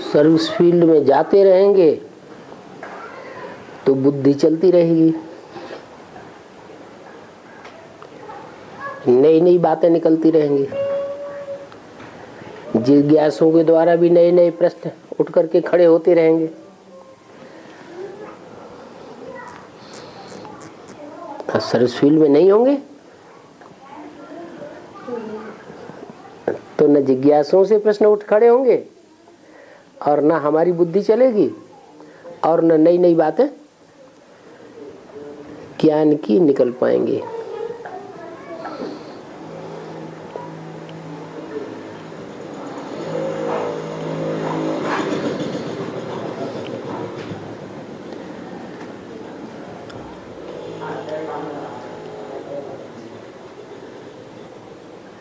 Service field में जाते रहेंगे तो बुद्धि चलती रहेगी, नई नई बातें निकलती रहेंगी, जिज्ञासुओं के द्वारा भी नए नए प्रश्न उठ करके खड़े होते रहेंगे। सर्विस फील्ड में नहीं होंगे तो न जिज्ञासुओं से प्रश्न उठ खड़े होंगे और न हमारी बुद्धि चलेगी और न नई नई बातें ज्ञान की निकल पाएंगे।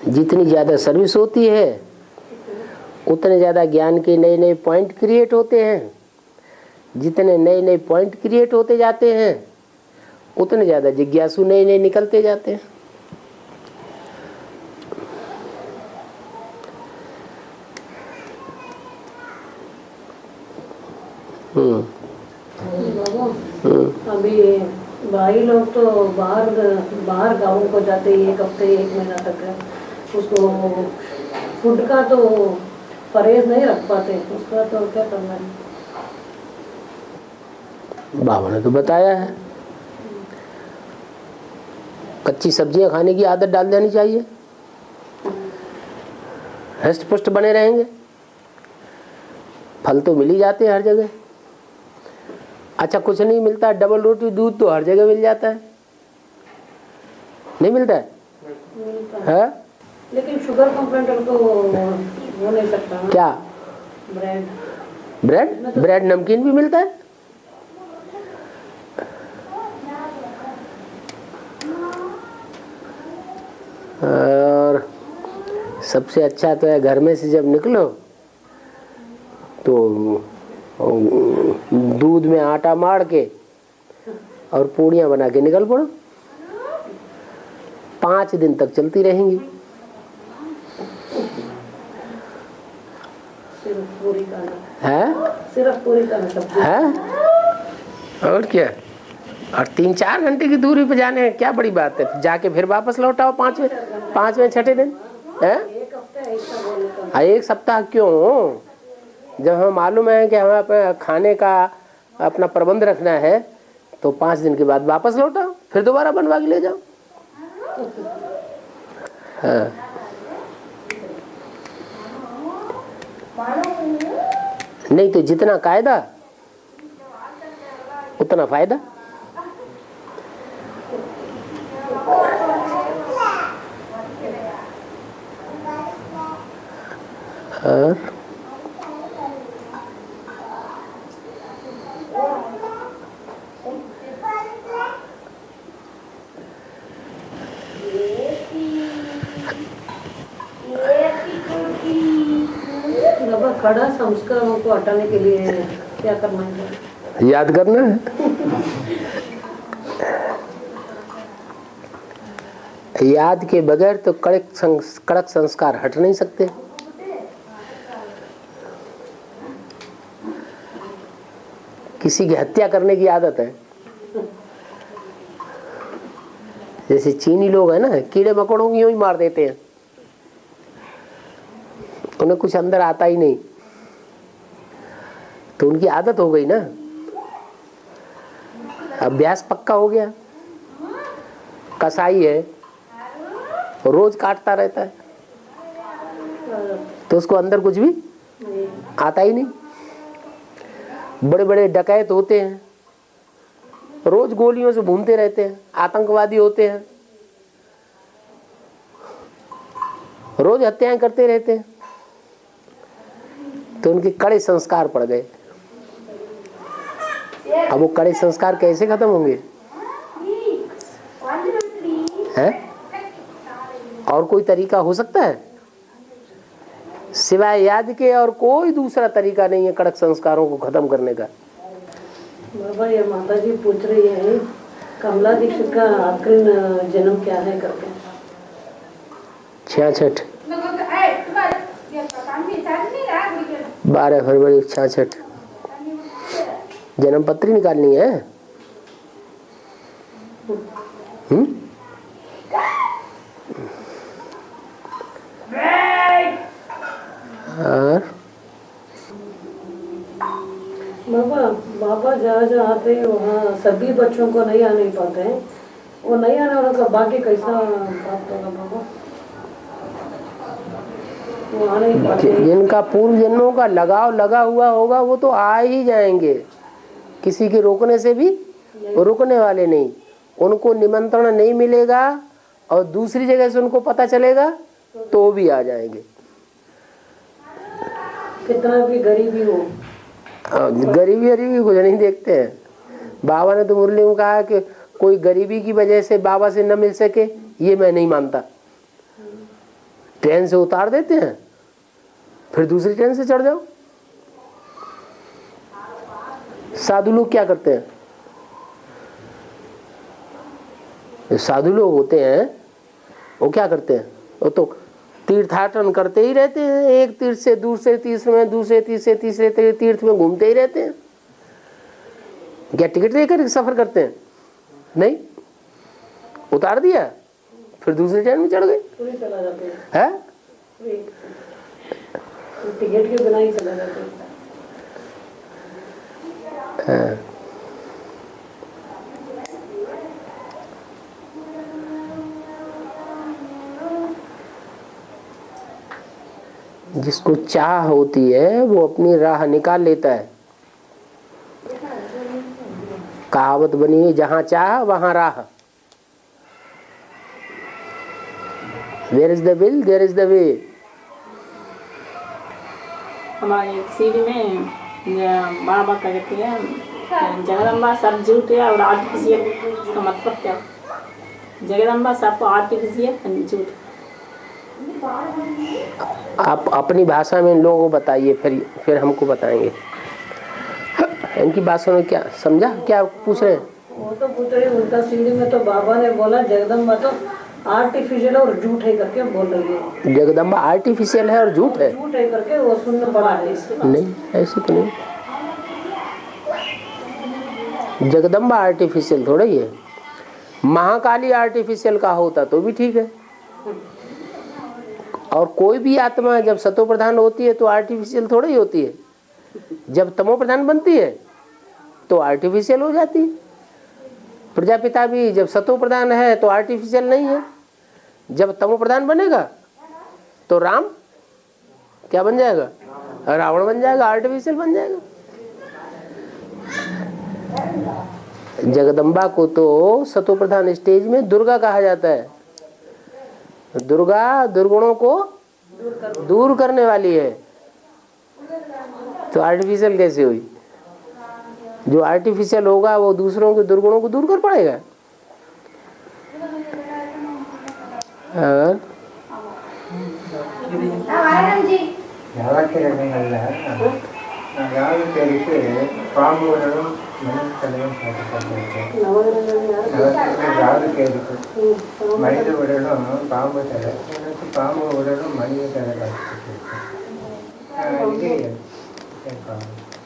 जितनी ज्यादा सर्विस होती है उतने ज्यादा ज्ञान के नए नए पॉइंट क्रिएट होते हैं। जितने नए नए पॉइंट क्रिएट होते जाते हैं उतने ज्यादा जिज्ञासु नए नए निकलते जाते हैं। अभी भाई लोग तो बाहर गाँव को जाते ही 1 हफ्ते 1 महीना तक है, उसको फूड का तो परहेज नहीं रख पाते, उसका तो क्या करना है? बाबा ने तो बताया है, कच्ची सब्जियां खाने की आदत डाल देनी चाहिए, हष्ट पुष्ट बने रहेंगे। फल तो मिल ही जाते हैं हर जगह। अच्छा कुछ नहीं मिलता, डबल रोटी दूध तो हर जगह मिल जाता है, नहीं मिलता है? है? लेकिन शुगर कंप्लेंट तो हो नहीं सकता ना? क्या? ब्रेड ब्रेड नमकीन भी मिलता है। और सबसे अच्छा तो है घर में से जब निकलो तो दूध में आटा मार के और पूड़ियाँ बना के निकल पड़ो, 5 दिन तक चलती रहेंगी। सिर्फ पूरी का है और क्या। और 3-4 घंटे की दूरी पे जाने क्या बड़ी बात है, जाके फिर वापस लौटाओ 5वें 6ठे दिन है। 1 सप्ताह क्यों, जब हमें मालूम है कि हमें खाने का अपना प्रबंध रखना है तो 5 दिन के बाद वापस लौटाओ, फिर दोबारा बनवा के ले जाओ। हाँ। नहीं तो जितना कायदा उतना फायदा। और खड़ा संस्कारों को हटाने के लिए क्या करना है? याद करना है। याद के बगैर तो कड़क संस्कार हट नहीं सकते। किसी की हत्या करने की आदत है, जैसे चीनी लोग हैं ना, कीड़े मकोड़ों की यूं ही मार देते हैं, उन्हें कुछ अंदर आता ही नहीं, तो उनकी आदत हो गई ना, अभ्यास पक्का हो गया। कसाई है, रोज काटता रहता है तो उसको अंदर कुछ भी आता ही नहीं। बड़े बड़े डकैत होते हैं, रोज गोलियों से घूमते रहते हैं, आतंकवादी होते हैं, रोज हत्याएं करते रहते हैं, तो उनके कड़े संस्कार पड़ गए। अब वो कड़े संस्कार कैसे खत्म होंगे? है? और कोई तरीका हो सकता है? सिवाय याद के और कोई दूसरा तरीका नहीं है कड़क संस्कारों को खत्म करने का। बाबा ये माता जी पूछ रही है कमला दीक्षित का आखिरी जन्म क्या है करके। 66। 12 फरवरी 66 जन्म पत्री निकालनी है। और बाबा जहाँ जहाँ आते हैं वहाँ सभी बच्चों को नहीं आने पाते हैं, वो नहीं आने वालों का भाग्य कैसा प्राप्त होगा बाबा? वो आने ही पाते हैं। जिनका पूर्व जन्मों का लगाव लगा हुआ होगा वो तो आ ही जाएंगे, किसी के रोकने से भी रुकने वाले नहीं। उनको निमंत्रण नहीं मिलेगा और दूसरी जगह से उनको पता चलेगा तो भी आ जाएंगे। कितना भी गरीबी हो, गरीबी गरीबी कुछ नहीं देखते हैं। बाबा ने तो मुरली में कहा कि कोई गरीबी की वजह से बाबा से न मिल सके ये मैं नहीं मानता। ट्रेन से उतार देते हैं फिर दूसरी ट्रेन से चढ़ जाओ। साधु लोग क्या करते हैं? साधु लोग होते हैं वो क्या करते हैं? वो तो तीर्थाटन करते ही रहते हैं, एक तीर्थ से दूसरे तीर्थ में, दूसरे तीर्थ से तीसरे तीर्थ में घूमते ही रहते हैं। क्या टिकट लेकर सफर करते हैं? नहीं, उतार दिया फिर दूसरी ट्रेन में चढ़ गए। चला जाते हैं टिकट के बिना ही चला जाते हैं। जिसको चाह होती है वो अपनी राह निकाल लेता है। कहावत बनी है, जहां चाह वहां राह। Where is the will, there is the way। हमारे सीढ़ी में बाबा का कहते हैं जगदम्बा सब झूठ है और आर्टिफिशियल। इसका मतलब क्या? जगदम्बा सब आर्टिफिशियल झूठ। आप अपनी भाषा में इन लोगों को बताइए, फिर हमको बताएंगे। इनकी भाषा में क्या समझा? क्या पूछ रहे हैं? वो तो पूछ रहे उनका सीढ़ी में तो बाबा ने बोला जगदम्बा तो आर्टिफिशियल और झूठ है करके बोल रही है। जगदम्बा आर्टिफिशियल है और झूठ है? झूठ है करके वो सुनने पड़ा है। नहीं, ऐसे तो नहीं। जगदम्बा आर्टिफिशियल थोड़ा ही है। महाकाली आर्टिफिशियल का होता तो भी ठीक है। और कोई भी आत्मा जब सतो प्रधान होती है तो आर्टिफिशियल थोड़ा ही होती है। जब तमो प्रधान बनती है तो आर्टिफिशियल हो जाती है। प्रजापिता भी जब सतो प्रधान है तो आर्टिफिशियल नहीं है। जब तमो प्रधान बनेगा तो राम क्या बन जाएगा? रावण बन जाएगा, आर्टिफिशियल बन जाएगा। जगदम्बा को तो सतो प्रधान स्टेज में दुर्गा कहा जाता है। दुर्गा दुर्गुणों को दूर करने वाली है, तो आर्टिफिशियल कैसे हुई? जो आर्टिफिशियल होगा वो दूसरों के दुर्गुणों को दूर कर पाएगा।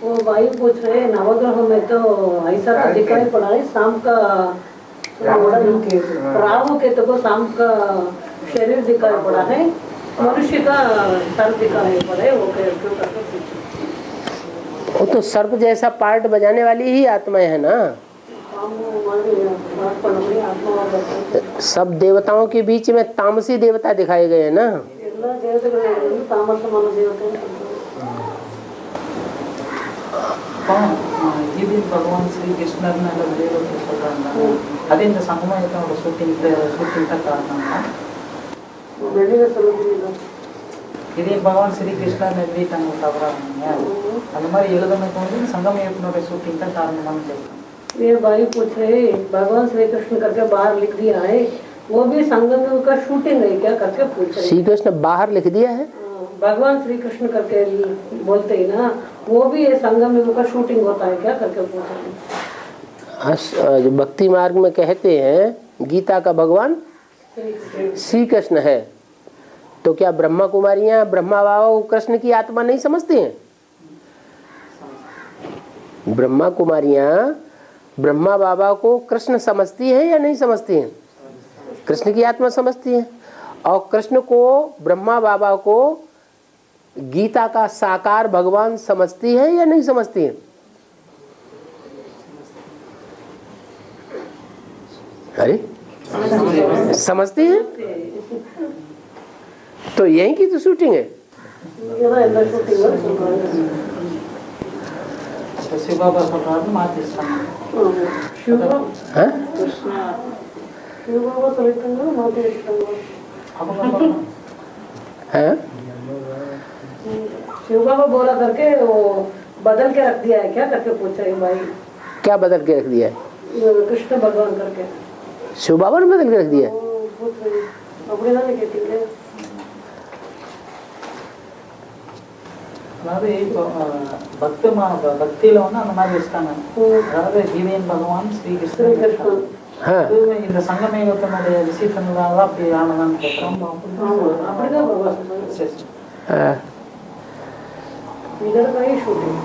वो भाई पूछ रहे नवग्रहों में तो ऐसा तो दिखाई पड़ा है शाम का राहु केतु को शाम का शरीर दिखाई पड़ा है, मनुष्य का सर दिखाई पड़ा है। वो क्यों करते? वो तो सर्प जैसा पार्ट बजाने वाली ही आत्माएं है ना। सब देवताओं के बीच में तामसी देवता दिखाए गए हैं ना। ಇದು ಭಗವಾನ್ ಶ್ರೀ ಕೃಷ್ಣರನ್ನ ಅದರಿಂದ ಸಂಗಮಯುತ ಶೂಟಿಂಗ್ ಕಾರಣ இதே பகவான் ஸ்ரீ கிருஷ்ணர் எழுதிட்டாங்க தவறாங்க அந்த மாதிரி எழுதணுக்கு வந்து சங்கம இயக்குனருடைய ஷூட்டிங் தான் காரணமானு சொல்றாங்க। ये भाई पूछ रहे भगवान श्री कृष्ण करके बाहर लिख दिया है, वो भी संगम का शूटिंग है क्या करके पूछ रहे। श्री कृष्ण बाहर लिख दिया है? भगवान श्री कृष्ण करके बोलते ही ना, वो भी ये संगम का शूटिंग होता है क्या करके पूछ रहे। जो भक्ति मार्ग में कहते हैं गीता का भगवान श्री कृष्ण है, तो क्या ब्रह्मा कुमारियां ब्रह्मा बाबा कृष्ण की आत्मा नहीं समझते हैं? ब्रह्मा कुमारियां ब्रह्मा बाबा को कृष्ण समझती हैं या नहीं समझती हैं? कृष्ण की आत्मा समझती हैं। और कृष्ण को, ब्रह्मा बाबा को गीता का साकार भगवान समझती है या नहीं समझती है? अरे समझती है। तो यही की तो शूटिंग है। शिव बाबा சொல்றாரு மாத்தி இருக்காங்க. शिव बाबा சொல்லிட்டாங்க மாத்தி வச்சிட்டாங்க. हैं? शिव बाबा बोला करके वो बदल के रख दिया है क्या करके पूछ रही भाई। क्या बदल के रख दिया है? कृष्ण भगवान करके शिव बाबा ने बदल के रख दिया है? पूछ रही अपने ना கேட்டீங்க. அதாவது இப்போ பக்தியில வந்து அந்த மாதிரி வச்சுட்டாங்க. அதாவது ஜீவன் பகவான் ஸ்ரீகிருஷ்ணன் இந்த சங்கமேகத்தினுடைய விசேஷங்களால அப்படி ஆனதான்னு கேட்கிறோம். அப்படிதான் பாபா சொன்னாங்க. इधर का ही शूटिंग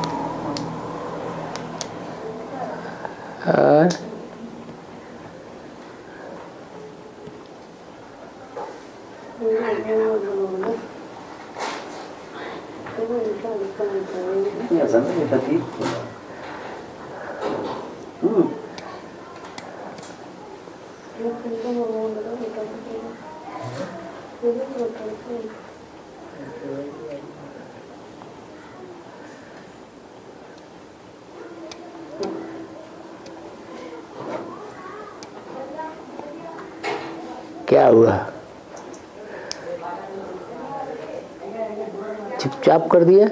क्या हुआ? चुपचाप कर दिया।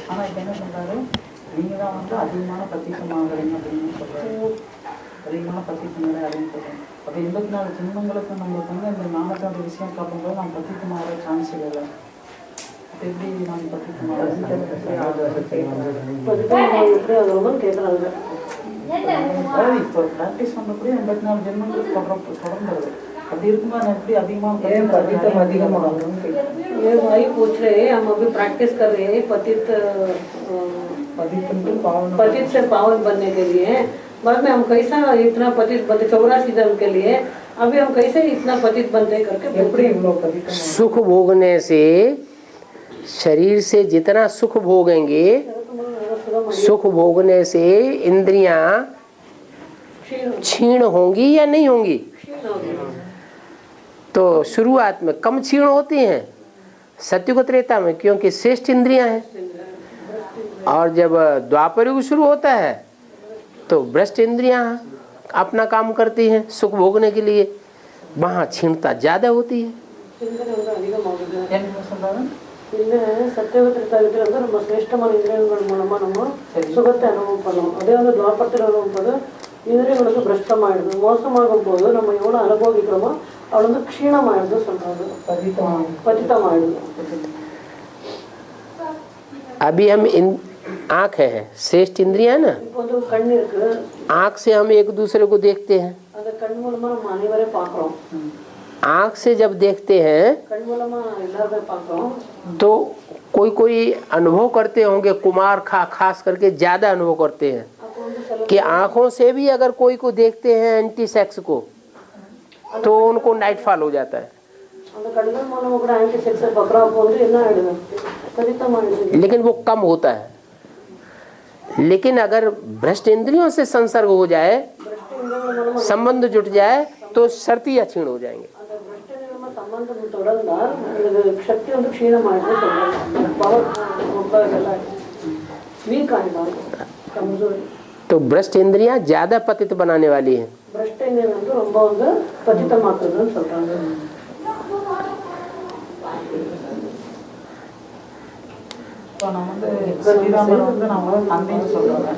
ஆனா இப்ப என்ன சொல்றாரு, நீங்க தான் வந்து அதிகமான பத்திசமாகறீங்க அப்படின்னு சொல்றாரு. அதிகமான பத்திசமாகறீங்க அப்படின்னு சொல்றாங்க. அப்ப 84 ஜென்மங்களுக்கு நம்மளுக்கு வந்து இந்த ஞானத்தோட விஷயம் பார்க்கும்போது நம்ம பத்திசமாகற சான்ஸ் இல்லை. எப்படி நம்ம பத்திசமாக இப்போ பிராக்டிஸ் பண்ணக்கூடிய 84 ஜென்மங்களுக்கு தொடர்ந்து அப்படி இருக்கும்போது எப்படி அதிகமாக ये भाई पूछ रहे हैं, हम अभी प्रैक्टिस कर रहे हैं पतित से पावन बनने के लिए। बाद में हम कैसा इतना पतित बनते 84 जन्म के लिए, अभी हम कैसे इतना पतित बनते करके सुख भोगने से, शरीर से जितना सुख भोगेंगे, सुख भोगने से इंद्रियां क्षीण होंगी या नहीं होंगी? तो शुरुआत में कम क्षीण होती हैं सत्युग त्रेता में, क्योंकि श्रेष्ठ इंद्रियां हैं। और जब द्वापर युग शुरू होता है तो भ्रष्ट इंद्रियां अपना काम करती हैं सुख भोगने के लिए, वहाँ क्षीणता ज्यादा होती है। सत्युग त्रेता நம்ம சிரேஷ்டமான இந்திரியங்கள் மூலமா நம்ம சுகத்தை அனுபவம் பண்ணோம். அதே வந்து துவாபரத்தில் அனுபவப்பது இந்திரியங்களுக்கு பிரஷ்டமாயிடுது. மோசமாகும் போது நம்ம எவ்வளவு அனுபவிக்கிறோமோ அவள் வந்து க்ஷீணமாயிடுது சொல்றாங்க, पतितमाइடுது. अभी हम आँख है श्रेष्ठ इंद्रिया ना, இப்போ வந்து கண் இருக்கு, आँख से हम एक दूसरे को देखते हैं। அந்த கண் மூலமா நம்ம அனைவரையும் பார்க்கிறோம்। आँख से जब देखते हैं கண் மூலமா எல்லாரையும் பார்க்கிறோம், तो कोई कोई अनुभव करते होंगे, कुमार खास करके ज्यादा अनुभव करते हैं कि आँखों से भी अगर कोई को देखते हैं एंटी सेक्स को तो उनको नाइट फॉल हो जाता है। அந்த கண்கள் மூலமா கூட ஆன்டி செக்ஸ் பக்ரா போது என்ன ஆயிடுது, पतितमाइடுது। लेकिन वो कम होता है। लेकिन अगर भ्रष्ट इंद्रियों से संसर्ग हो जाए, संबंध जुट जाए, तो शर्ती क्षीण हो जाएंगे। அந்த பிரஷ்டனியமா சம்பந்தம் தொடர்ந்தால் இந்த சக்தி வந்து க்ஷீணமாயிடுது சொல்றாங்க। பவர் ரொம்ப வீக் ஆயிடும், கमजोर। तो भ्रष्ट इंद्रियां ज्यादा पतित बनाने वाली हैं। भ्रष्ट इंद्रियां வந்து ரொம்ப வந்து पतितமாக்குதுன்னு சொல்றாங்க। இப்போ நம்ம வந்து ஸ்ரீராமர் வந்து நம்ம தந்தைன்னு சொல்றாங்க.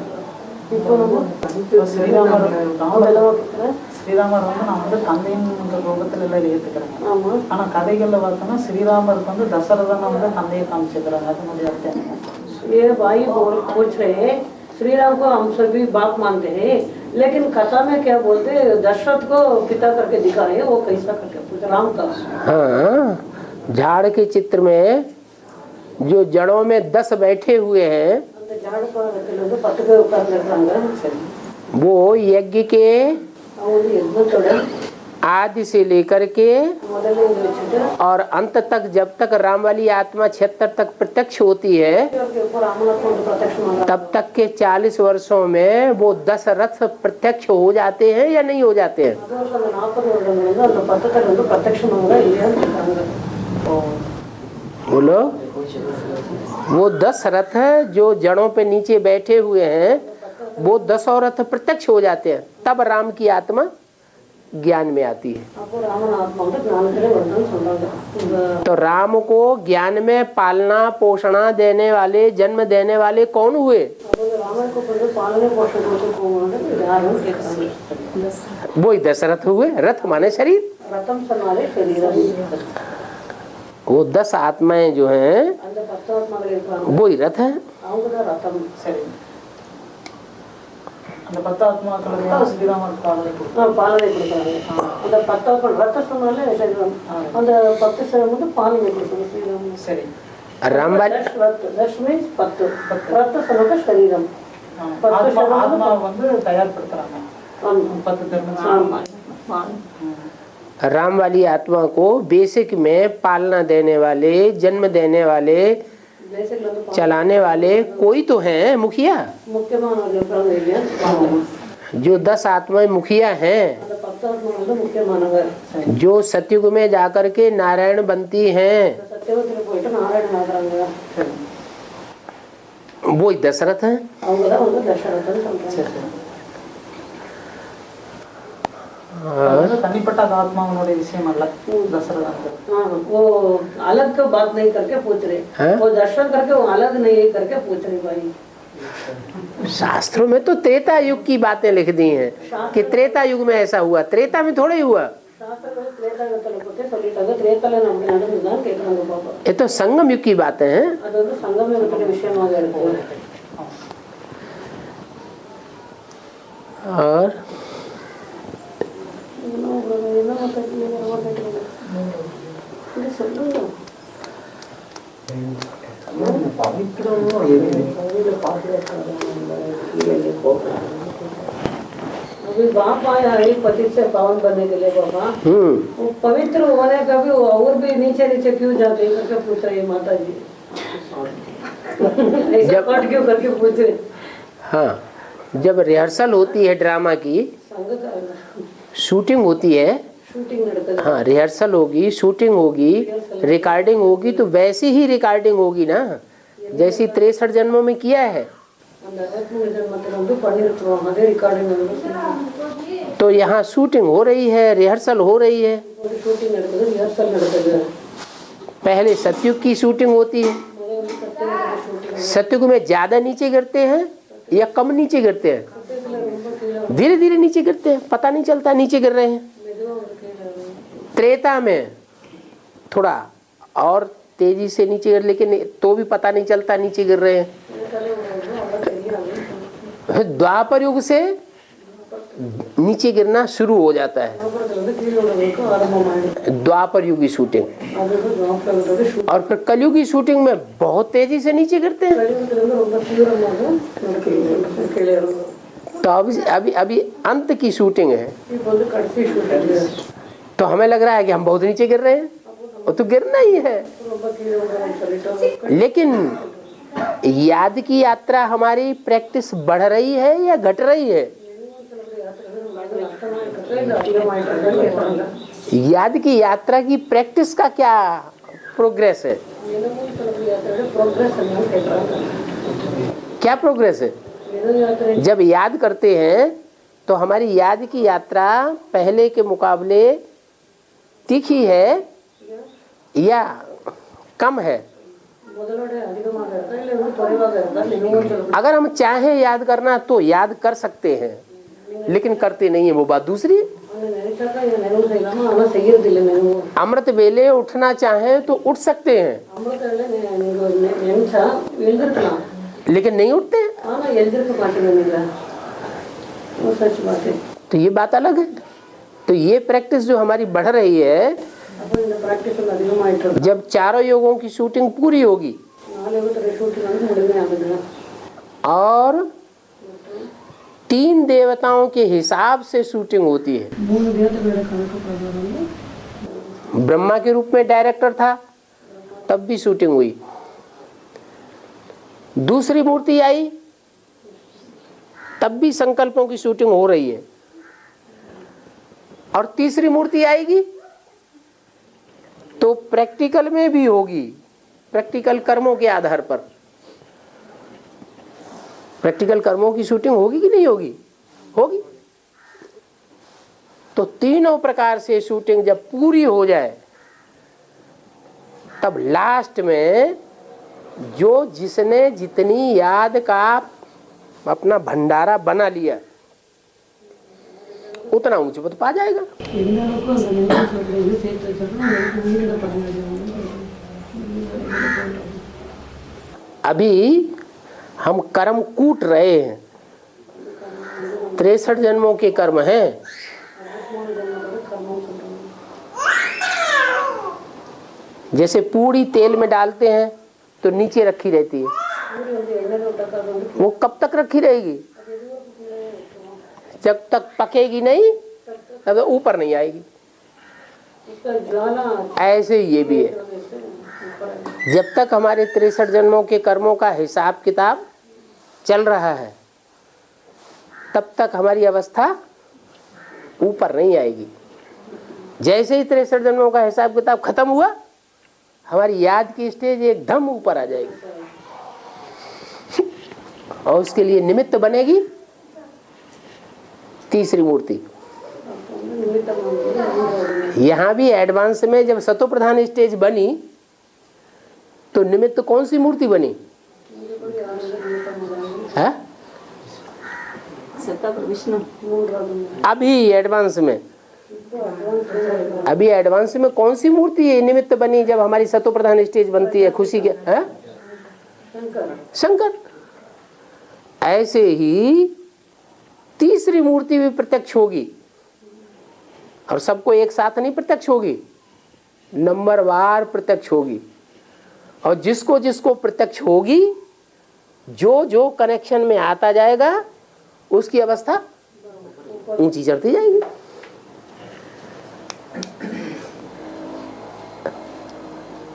இப்போ நம்ம ஸ்ரீராமர் ஸ்ரீராமர் வந்து நான் வந்து தந்தைன்ற ரூபத்துல எல்லாம் ஏத்துக்கிறேன். ஆமா. ஆனா கதைகள்ல பார்த்தோம்னா ஸ்ரீராமருக்கு வந்து தசரதனை வந்து தந்தையை காமிச்சிருக்கிறாங்க. அதனுடைய அர்த்தம் என்ன? ये भाई पूछ रहे हैं श्री राम को हम सभी बाप मानते हैं, लेकिन कथा में क्या बोलते हैं दशरथ को पिता करके दिखा रहे हैं, वो कैसा करके पूछ राम का? हाँ, झाड़ के चित्र में जो जड़ों में 10 बैठे हुए हैं झाड़ पर पत्ते के ऊपर रखा वो यज्ञ के आदि से लेकर के और अंत तक, जब तक राम वाली आत्मा 76 तक प्रत्यक्ष होती है तब तक के 40 वर्षों में वो 10 रथ प्रत्यक्ष हो जाते हैं या नहीं हो जाते हैं? बोलो। वो 10 रथ जो जड़ों पे नीचे बैठे हुए हैं वो 10 और रथ प्रत्यक्ष हो जाते हैं, तब राम की आत्मा ज्ञान में आती है। तो राम को ज्ञान में पालना पोषणा देने वाले, जन्म देने वाले कौन हुए? वही दशरथ हुए। रथ माने शरीर, वो 10 आत्माएं जो हैं वही रथ है। அந்த 10 ஆத்மாக்களுக்கு ஸ்ரீராமர் பாலனை கொடுத்தாங்க. அந்த 10 ரத்த சொன்னாலே அந்த 10 வந்து பாலனை கொடுத்தாங்க ஸ்ரீராமர். சரி. रामवाली दश मीन्स 10 रथ சொன்னாக்க शरीरम. ஆத்மா வந்து தயார்படுத்துறாங்க. 10 தர்மம். राम वाली आत्मा को बेसिक में पालना देने वाले, जन्म देने वाले, चलाने वाले कोई तो हैं मुखिया। जो 10 आत्माएं मुखिया हैं, जो सतयुग में जाकर के नारायण बनती हैं, वो दशरथ हैं। तनिपट्टा आत्मावनुடைய விஷயம் அல்ல दशरथ। वो अलग का बात नहीं करके पूछ रहे, वो दर्शन करके वो अलग नहीं करके पूछ रहे भाई। शास्त्रों में तो त्रेता युग की बातें लिख दी हैं कि त्रेता युग में ऐसा हुआ, त्रेता में थोड़ा ही हुआ। ये तो संगम युग की बातें हैं। और अभी बाप आया है पति से पावन बनने के लिए बाबा, वो पवित्र होने का भी और भी नीचे नीचे क्यों जाते हैं करके पूछ रही है माता जी। ऐसा कट क्यों करके पूछ रहे? हाँ, जब रिहर्सल होती है ड्रामा की, शूटिंग होती है, हाँ रिहर्सल होगी, शूटिंग होगी, रिकॉर्डिंग होगी, तो वैसी ही रिकॉर्डिंग होगी ना जैसी 63 जन्मों में किया है। तो यहाँ शूटिंग हो रही है, रिहर्सल हो रही है। पहले सतयुग की शूटिंग होती है। सतयुग में ज्यादा नीचे गिरते हैं या कम नीचे गिरते हैं? धीरे धीरे नीचे गिरते हैं, पता नहीं चलता नीचे गिर रहे हैं। त्रेता में थोड़ा और तेजी से नीचे गिर, लेकिन तो भी पता नहीं चलता नीचे गिर रहे हैं। द्वापर युग से नीचे गिरना शुरू हो जाता है, द्वापर युग की शूटिंग। और फिर कलयुग की शूटिंग में बहुत तेजी से नीचे गिरते हैं। तो अभी अंत की शूटिंग है, तो हमें लग रहा है कि हम बहुत नीचे गिर रहे हैं, वो तो गिरना ही है। लेकिन याद की यात्रा हमारी प्रैक्टिस बढ़ रही है या घट रही है? याद की यात्रा की प्रैक्टिस का क्या प्रोग्रेस है? क्या प्रोग्रेस है? जब याद करते हैं तो हमारी याद की यात्रा पहले के मुकाबले तीखी है या कम है? अगर हम चाहें याद करना तो याद कर सकते हैं, लेकिन करते नहीं है, वो बात दूसरी है। अमृत वेले उठना चाहे तो उठ सकते हैं, लेकिन नहीं उठते हैं। वो सच बात है। तो ये बात अलग है। तो ये प्रैक्टिस जो हमारी बढ़ रही है, जब चारों योगों की शूटिंग पूरी होगी और 3 देवताओं के हिसाब से शूटिंग होती है। ब्रह्मा के रूप में डायरेक्टर था, तब भी शूटिंग हुई। दूसरी मूर्ति आई, तब भी संकल्पों की शूटिंग हो रही है। और तीसरी मूर्ति आएगी तो प्रैक्टिकल में भी होगी, प्रैक्टिकल कर्मों के आधार पर। प्रैक्टिकल कर्मों की शूटिंग होगी कि नहीं होगी? होगी। तो तीनों प्रकार से शूटिंग जब पूरी हो जाए, तब लास्ट में जो जिसने जितनी याद का अपना भंडारा बना लिया, उतना ऊंच पद पा जाएगा। अभी हम कर्म कूट रहे हैं, 63 जन्मों के कर्म हैं। जैसे पूड़ी तेल में डालते हैं तो नीचे रखी रहती है, वो कब तक रखी रहेगी? जब तक पकेगी नहीं तब तक ऊपर नहीं आएगी। ऐसे ये भी है, जब तक हमारे 63 जन्मों के कर्मों का हिसाब किताब चल रहा है, तब तक हमारी अवस्था ऊपर नहीं आएगी। जैसे ही 63 जन्मों का हिसाब किताब खत्म हुआ, हमारी याद की स्टेज एकदम ऊपर आ जाएगी और उसके लिए निमित्त बनेगी तीसरी मूर्ति। यहाँ भी एडवांस में जब सतो प्रधान स्टेज बनी तो निमित्त कौन सी मूर्ति बनी है? विष्णु। अभी एडवांस में, अभी एडवांस में कौन सी मूर्ति है निमित्त बनी जब हमारी सतो प्रधान स्टेज बनती है खुशी के? है शंकर। ऐसे ही तीसरी मूर्ति भी प्रत्यक्ष होगी, और सबको एक साथ नहीं प्रत्यक्ष होगी, नंबरवार प्रत्यक्ष होगी। और जिसको जिसको प्रत्यक्ष होगी, जो जो कनेक्शन में आता जाएगा उसकी अवस्था ऊंची चढ़ती जाएगी।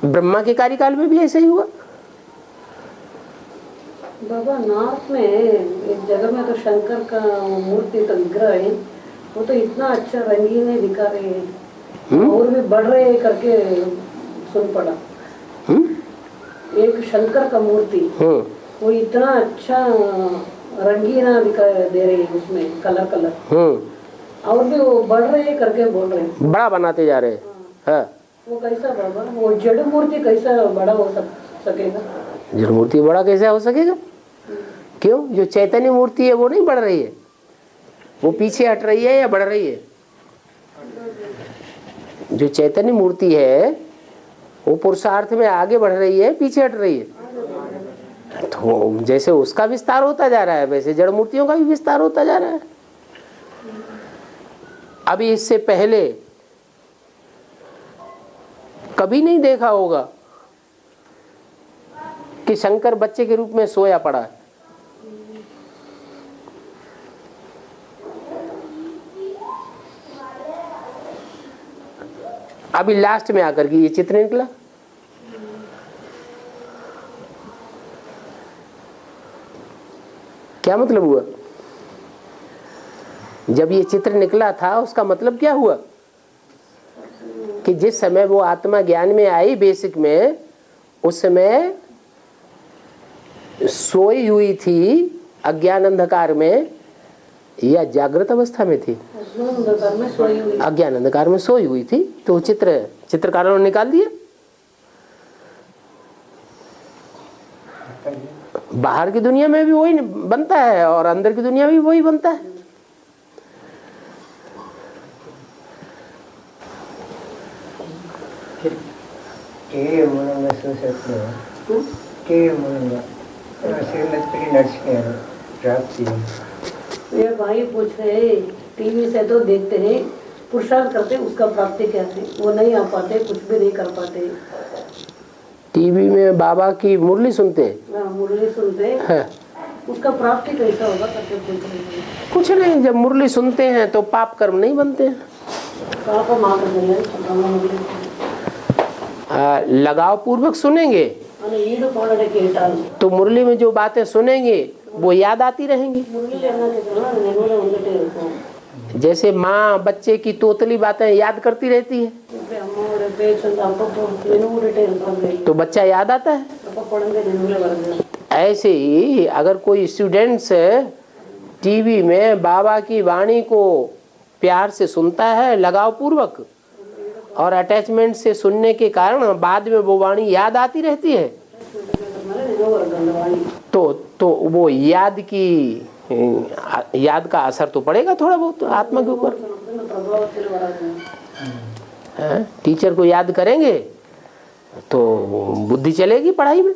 ब्रह्मा के कार्यकाल में भी ऐसा ही हुआ। बाबा नॉर्थ में एक जगह में तो शंकर का मूर्ति का विग्रह है, वो तो इतना अच्छा रंगीन है, दिखा रहे हैं और भी बढ़ रहे हैं करके सुन पड़ा। एक शंकर का मूर्ति वो इतना अच्छा रंगीना दिखा दे रही है, उसमें कलर और भी वो बढ़ रहे हैं करके बोल रहे हैं, बड़ा बनाते जा रहे हैं। वो कैसा बाबा, वो जड़ मूर्ति कैसा बड़ा हो सकेगा? जड़ मूर्ति बड़ा कैसे हो सकेगा? क्यों? जो चैतन्य मूर्ति है वो नहीं बढ़ रही है, वो पीछे हट रही है या बढ़ रही है? जो चैतन्य मूर्ति है वो पुरुषार्थ में आगे बढ़ रही है, पीछे हट रही है। तो जैसे उसका विस्तार होता जा रहा है, वैसे जड़ मूर्तियों का भी विस्तार होता जा रहा है। अभी इससे पहले कभी नहीं देखा होगा कि शंकर बच्चे के रूप में सोया पड़ा है। अभी लास्ट में आकर के ये चित्र निकला। क्या मतलब हुआ? जब ये चित्र निकला था उसका मतलब क्या हुआ कि जिस समय वो आत्मा ज्ञान में आई बेसिक में, उस समय सोई हुई थी अज्ञान अंधकार में या जागृत अवस्था में थी? अज्ञान अंधकार में सोई हुई थी। तो चित्रकारों ने निकाल दिया। बाहर की दुनिया में भी वही बनता है और अंदर की दुनिया में भी वही बनता है। మూలంగా చూసేప్పుడు మూలంగా శ్రీమతి నడిచినారు प्राप्ति। मेरे भाई पूछ रहे टीवी से तो देखते हैं पुरुषार्थ करते उसका प्राप्ति क्या है, वो नहीं आ पाते, कुछ भी नहीं कर पाते। टीवी में बाबा की मुरली सुनते मुरली सुनते हैं, उसका प्राप्ति कैसा होगा करके पूछ रहे हैं। कुछ नहीं, जब मुरली सुनते हैं तो पाप कर्म नहीं बनते हैं। पाप माँ कर देंगे लगाव पूर्वक सुनेंगे तो मुरली में जो बातें सुनेंगे वो याद आती रहेंगी। जैसे माँ बच्चे की तोतली बातें याद करती रहती है तो बच्चा याद आता है। ऐसे ही अगर कोई स्टूडेंट्स टीवी में बाबा की वाणी को प्यार से सुनता है लगाव पूर्वक और अटैचमेंट से सुनने के कारण बाद में वो वाणी याद आती रहती है तो वो याद का असर तो पड़ेगा थोड़ा बहुत आत्मा के ऊपर। टीचर को याद करेंगे तो बुद्धि चलेगी पढ़ाई में।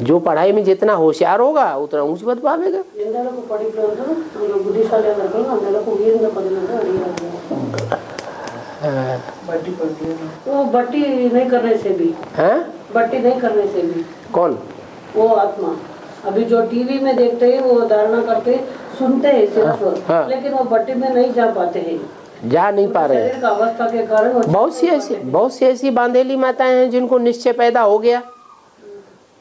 जो पढ़ाई में जितना होशियार होगा उतना ऊंच पद पावेगा। वो बट्टी नहीं करने से भी हैं? बट्टी नहीं करने से भी कौन? वो आत्मा। अभी जो टीवी में देखते हैं वो धारणा करते सुनते हैं सिर्फ, लेकिन वो बट्टी में नहीं जा पाते हैं, जा नहीं पा रहे शरीर का अवस्था के कारण। बहुत सी ऐसी बांधेली माताएं हैं जिनको निश्चय पैदा हो गया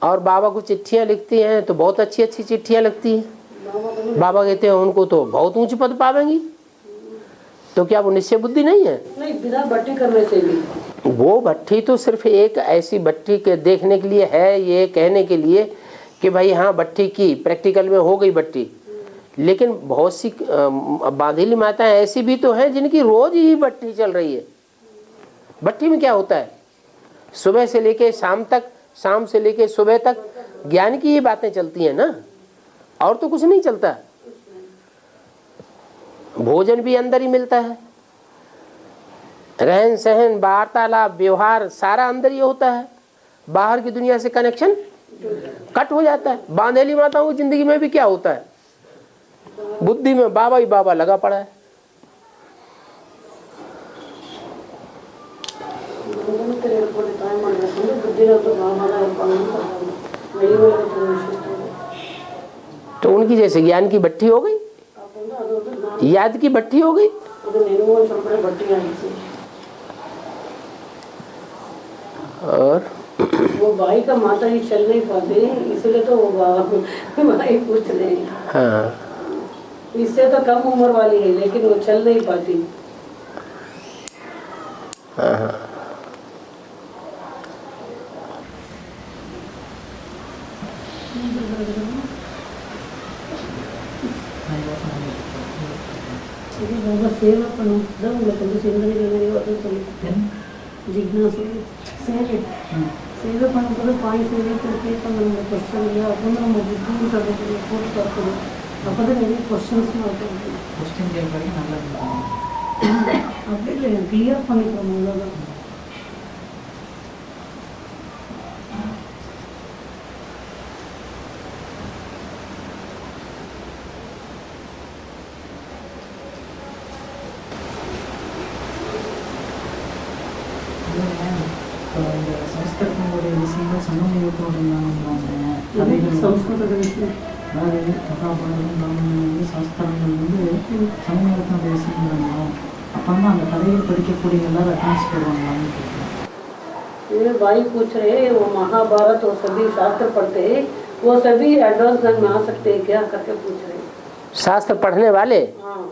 और बाबा को चिट्ठियां लिखती हैं तो बहुत अच्छी अच्छी चिट्ठियां लगती हैं। बाबा कहते हैं उनको तो बहुत ऊंच पद पावेंगी। तो क्या वो निश्चय बुद्धि नहीं है? नहीं, बिना भट्टी करने से भी। वो भट्टी तो सिर्फ एक ऐसी भट्टी के देखने के लिए है, ये कहने के लिए कि भाई हाँ भट्टी की प्रैक्टिकल में हो गई भट्टी। लेकिन बहुत सी बांधेली माताएं ऐसी भी तो हैं जिनकी रोज ही भट्टी चल रही है। भट्टी में क्या होता है? सुबह से लेके शाम तक, शाम से लेके सुबह तक ज्ञान की ही बातें चलती हैं ना, और तो कुछ नहीं चलता। भोजन भी अंदर ही मिलता है, रहन सहन वार्तालाप व्यवहार सारा अंदर ही होता है। बाहर की दुनिया से कनेक्शन कट हो जाता है। बांधेली माताओं की जिंदगी में भी क्या होता है? बुद्धि में बाबा ही बाबा लगा पड़ा है। तो उनकी जैसे ज्ञान की भट्टी हो गई, याद की भट्टी हो गई। और वो भाई का माता ही चल नहीं पाते, इसलिए तो वो भाई पूछ रहे हैं। हाँ, इससे तो कम उम्र वाली है लेकिन वो चल नहीं पाती। हाँ। बाबा सेवा पनो ಜಿಜ್ಞಾಸು ಸೇವೆ ಸೇವೆ ಪಣಕಲು ಪಾಯಿ ಸೇವೆ ಪ್ರತ್ಯೇಕ ನಮ್ಮ ಕ್ವಶನ್ ಇಲ್ಲ ಅದನ್ನು ನಮ್ಮ ಬುದ್ಧಿ ತಗೊಂಡು ಫೋಟೋ ತರ್ತಾರೆ ಅಪ್ಪದ ನನಗೆ ಕ್ವಶನ್ಸ್ ಮಾಡ್ತಾರೆ क्वेश्चन கேட்கறதுக்கு நல்லா அப்படி இல்லை கிளியர் பண்ணிக்கிறோம் அவ்வளோதான் ಸಂಸ್ಕೃತங்களுடைய விஷயங்கள் சமநிலையத்தோடு இருந்தாங்க. ಸಂಸ್ಕೃತದ ವಿಷಯ அதாவது கதாபாத்திரம் வந்து சாஸ்திரங்கள் வந்து சமநிலையத்தோட விஷயங்கள் அப்போ வந்து அந்த கதைகள் படிக்கக்கூடிய எல்லாரும் ரெஃபரன்ஸ் போடுவாங்களான்னு கேட்குறேன். मेरे भाई पूछ रहे हैं वो महाभारत और सभी शास्त्र पढ़ते हैं, वो सभी एडवांस ज्ञान में आ सकते हैं क्या करके पूछ रहे हैं। शास्त्र पढ़ने वाले हाँ,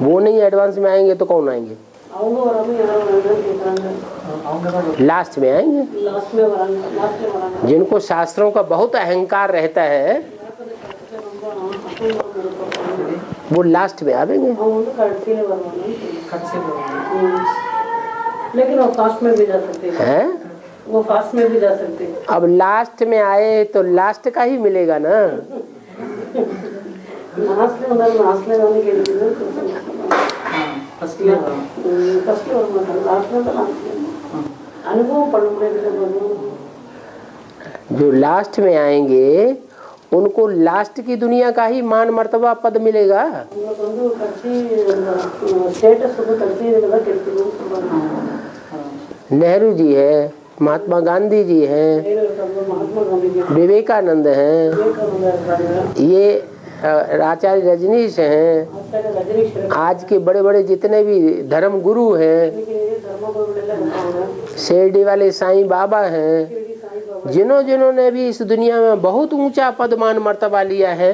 वो नहीं एडवांस में आएंगे तो कौन आएंगे? அவங்க வராம யாரும் கேட்குறாங்க, அவங்க தான் लास्ट में आएंगे। लास्ट में वरांगा जिनको शास्त्रों का बहुत अहंकार रहता है वो लास्ट में आवेंगे। कड़सीले वरवाना कट से बोलेंगे. लेकिन वो फास्ट में भी जा सकते हैं, हैं? वो फास्ट में भी जा सकते हैं। अब लास्ट में आए तो लास्ट का ही मिलेगा ना। नाचने जाने के लिए फर्स्ट ಫಸ್ಟ್ ಅನುಭವ ಪಡ್ಕೊಂಡು जो लास्ट में आएंगे उनको लास्ट की दुनिया का ही मान मर्तबा पद मिलेगा। ಒಂದು ಕರ್ಸಿ ಸ್ಟೇಟಸ್ ಕರ್ಸಿ ಕೆಡ್ತೀವಿ नेहरू जी है, महात्मा गांधी जी हैं, महात्मा गांधी जी विवेकानंद हैं, ये आचार्य रजनीश हैं, रजनीश आज के बड़े बड़े जितने भी धर्म गुरु हैं, शिरडी वाले साईं बाबा हैं, जिन्होंने भी इस दुनिया में बहुत ऊंचा पद मान मर्तबा लिया है,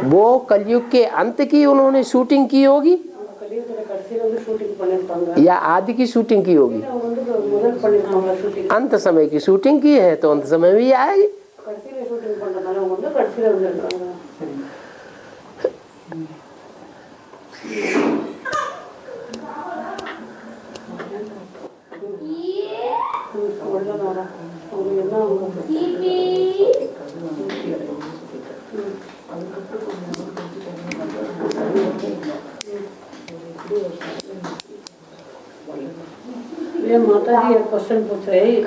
वो कलयुग के अंत की उन्होंने शूटिंग की होगी या आदि की शूटिंग की होगी। अंत समय की शूटिंग की है तो अंत समय भी आएगी। ये माता जी एक क्वेश्चन पूछ रहे हैं,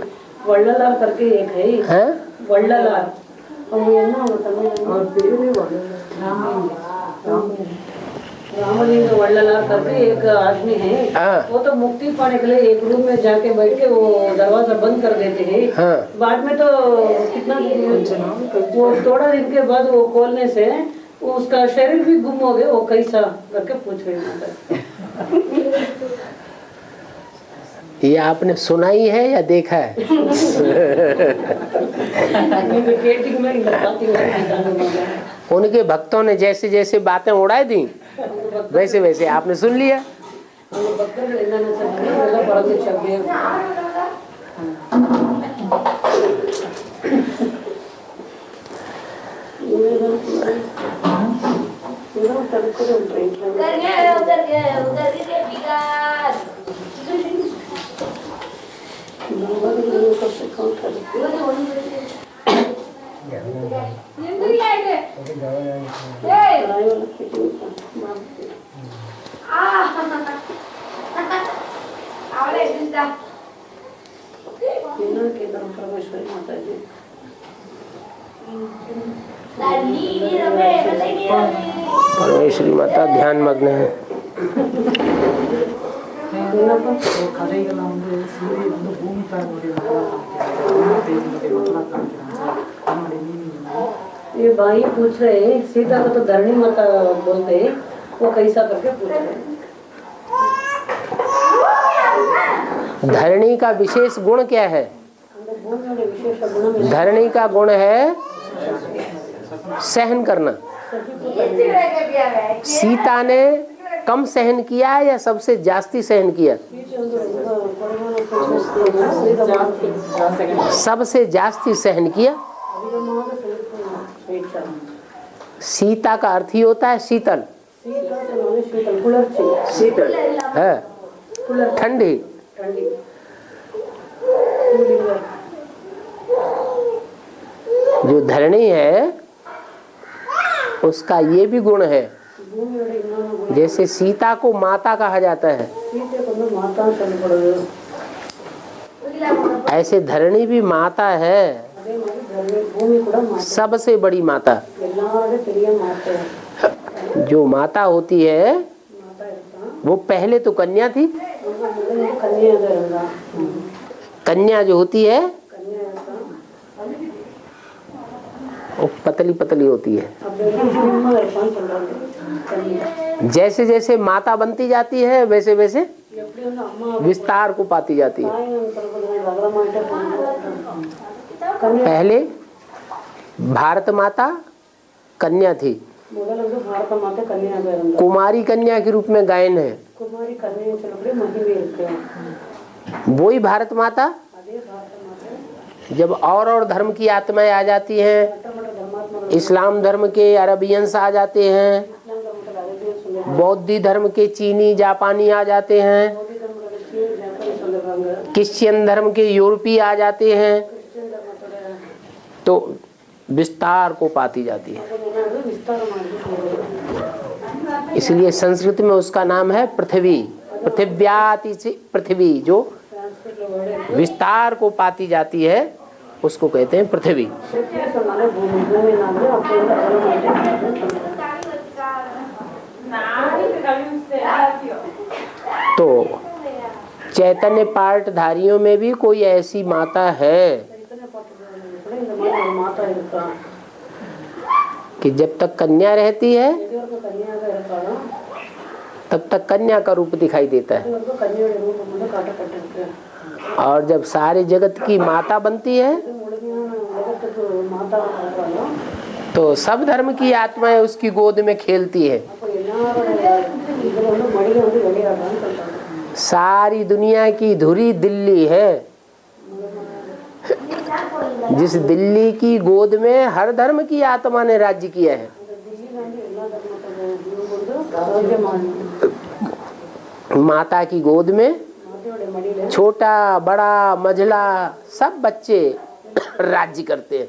वल्ललार करके एक है हैं? वल्ललार और ये ना रामलिंग वल्ललार करके एक आदमी है, हाँ। वो तो मुक्ति पाने के लिए एक रूम में जाके बैठ के वो दरवाजा बंद कर देते हैं। हाँ। बाद में तो कितना वो थोड़ा दिन के बाद वो खोलने से उसका शरीर भी गुम हो गया, वो कैसा करके पूछ रही माता। ये आपने सुनाई है या देखा है? उनके भक्तों ने जैसे जैसे बातें उड़ाई दी वैसे वैसे आपने सुन लिया। परमेश्वरी माता जी परमेश्वरी माता ध्यान मग्न है। கதைகள்லாம் வந்து சூரிய வந்து பூமி தாயோடைய மக்களாக காமிக்கிறாங்க। ये भाई पूछ रहे हैं सीता को तो धरणी माता बोलते हैं, वो कैसा करके पूछ रहे हैं। धरणी का विशेष गुण क्या है? धरणी का गुण है सहन करना। सीता ने कम सहन किया या सबसे जास्ती सहन किया? सबसे जास्ती सहन किया। सीता का अर्थ ही होता है शीतल, शीतल है ठंडी। जो धरणी है उसका ये भी गुण है, जैसे सीता को माता कहा जाता है ऐसे धरणी भी माता है, सबसे बड़ी माता। जो माता होती है वो पहले तो कन्या थी, कन्या जो होती है वो पतली पतली होती है। जैसे जैसे माता बनती जाती है वैसे वैसे विस्तार को पाती जाती है। पहले भारत माता कन्या थी, कुमारी कन्या के रूप में गायन है, वही भारत माता जब और धर्म की आत्माएं आ जाती हैं, इस्लाम धर्म के अरबियंस आ जाते हैं, बौद्ध धर्म के चीनी जापानी आ जाते हैं, क्रिश्चियन धर्म के यूरोपीय आ जाते हैं, तो विस्तार को पाती जाती है। इसलिए संस्कृत में उसका नाम है पृथ्वी। पृथिव्याति से पृथ्वी, जो विस्तार को पाती जाती है उसको कहते हैं पृथ्वी। तो चैतन्य पाठधारियों में भी कोई ऐसी माता है कि जब तक कन्या रहती है तब तक कन्या का रूप दिखाई देता है, और जब सारे जगत की माता बनती है तो सब धर्म की आत्माएं उसकी गोद में खेलती है। सारी दुनिया की धुरी दिल्ली है, जिस दिल्ली की गोद में हर धर्म की आत्मा ने राज्य किया है। माता की गोद में छोटा बड़ा मझला सब बच्चे राज्य करते हैं।